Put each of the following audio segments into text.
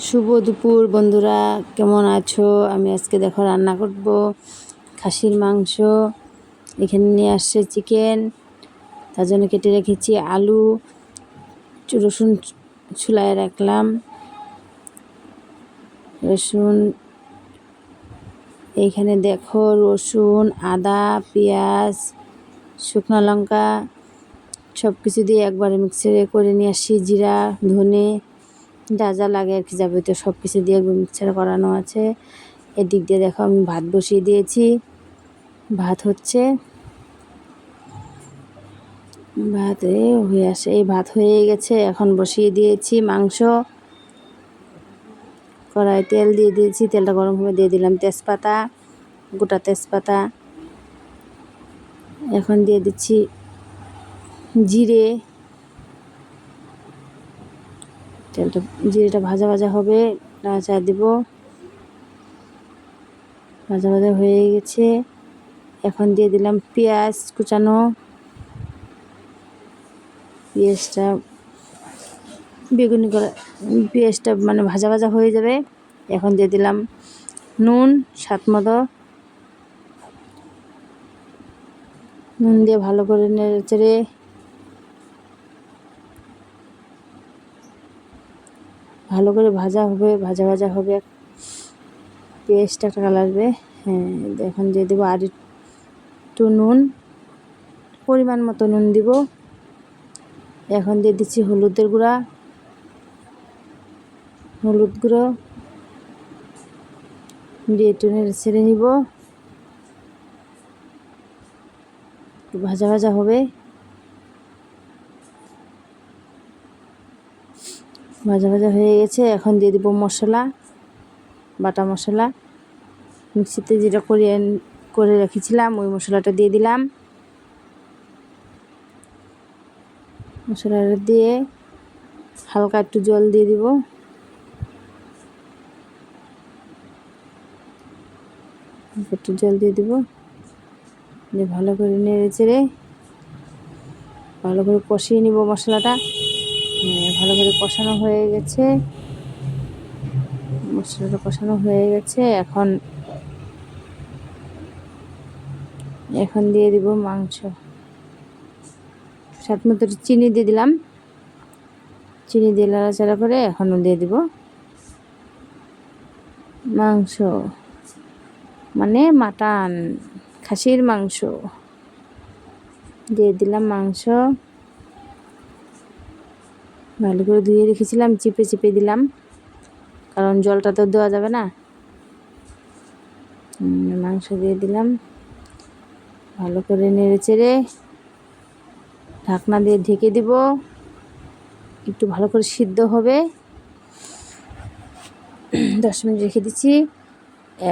শুভ দুপুর বন্ধুরা, কেমন আছো? আমি আজকে দেখো রান্না করব খাসির মাংস। এখানে নিয়ে আসছে চিকেন, তার জন্য কেটে রেখেছি আলু, রসুন ছুলায় রাখলাম। রসুন এইখানে দেখো, রসুন, আদা, পেঁয়াজ, শুকনো লঙ্কা সব কিছু দিয়ে একবারে মিক্সারে করে নিয়ে আসছি। জিরা, ধনে, যা যা লাগে আর কি যাবতীয় সব কিছু দিয়ে মিক্সচার করানো আছে। এদিক দিয়ে দেখো আমি ভাত বসিয়ে দিয়েছি, ভাত হচ্ছে। ভাত হয়ে আসে, এই ভাত হয়ে গেছে। এখন বসিয়ে দিয়েছি মাংস। কড়াই তেল দিয়ে দিয়েছি, তেলটা গরম হয়ে দিয়ে দিলাম তেজপাতা, গোটা তেজপাতা। এখন দিয়ে দিচ্ছি জিরে। জিরেটা ভাজা ভাজা হবে, নাড়াচাড়া দিব। ভাজা ভাজা হয়ে গেছে, এখন দিয়ে দিলাম পেঁয়াজ কুচানো। পেঁয়াজটা বেগুনি করা, পেঁয়াজটা মানে ভাজা ভাজা হয়ে যাবে। এখন দিয়ে দিলাম নুন স্বাদ মতো। নুন দিয়ে ভালো করে নেড়ে চেড়ে ভালো করে ভাজা হবে, ভাজা ভাজা হবে, পেঁয়াজটা একটা কালার আসবে। হ্যাঁ, এখন দিয়ে দেবো আর একটু নুন, পরিমাণ মতো নুন দিব। এখন দিয়ে দিচ্ছি হলুদের গুঁড়া, হলুদ গুঁড়ো দিয়ে একটু নেড়ে ছেড়ে নিব। ভাজা ভাজা হবে, ভাজা ভাজা হয়ে গেছে। এখন দিয়ে দিব মশলা, বাটা মশলা। মিক্সিতে যেটা করে রেখেছিলাম ওই মশলাটা দিয়ে দিলাম। মশলাটা দিয়ে হালকা একটু জল দিয়ে দিব। একটু জল দিয়ে দিব, দিয়ে ভালো করে নেড়ে চেড়ে ভালো করে কষিয়ে নিব মশলাটা। ভালো করে কষানো হয়ে গেছে, মশলাটা কষানো হয়ে গেছে। এখন দিয়ে দিব মাংস। স্বাদ মতো চিনি দিয়ে দিলাম, চিনি দিয়ে নাড়াচাড়া করে এখনও দিয়ে দিব মাংস, মানে মাটন, খাসির মাংস দিয়ে দিলাম। মাংস ভালো করে ধুয়ে রেখেছিলাম, চিপে চিপে দিলাম, কারণ জলটা তো দেওয়া যাবে না। মাংস দিয়ে দিলাম, ভালো করে নেড়ে চেড়ে ঢাকনা দিয়ে ঢেকে দিব। একটু ভালো করে সিদ্ধ হবে, 10 মিনিট রেখে দিচ্ছি।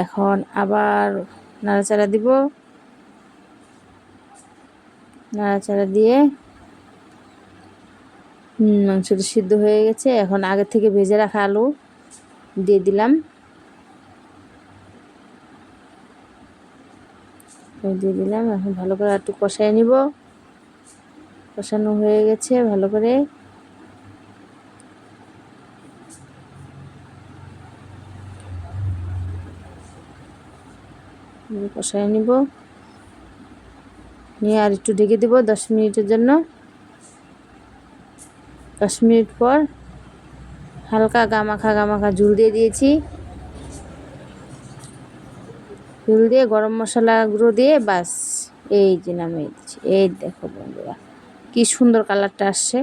এখন আবার নাড়াচাড়া দিব, নাড়াচাড়া দিয়ে মাংসটা সিদ্ধ হয়ে গেছে। এখন আগে থেকে ভেজে রাখা আলু দিয়ে দিলাম, এখন ভালো করে একটু কষাই নিব। কষানো হয়ে গেছে, ভালো করে কষাই নিব, নিয়ে আর একটু ঢেকে দিব 10 মিনিটের জন্য। 10 মিনিট পর হালকা গামাখা ঝুল দিয়ে দিয়েছি। ঝুল দিয়ে গরম মশলা গুঁড়ো দিয়ে বাস এই যে নামিয়ে দিচ্ছি। এই দেখো বন্ধুরা, কি সুন্দর কালারটা আসছে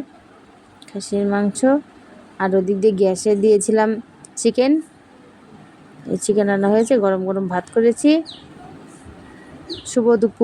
খাসির মাংস। আর ওদিক দিয়ে গ্যাসে দিয়েছিলাম চিকেন, এই চিকেন রান্না হয়েছে। গরম গরম ভাত করেছি। শুভ দুপুর।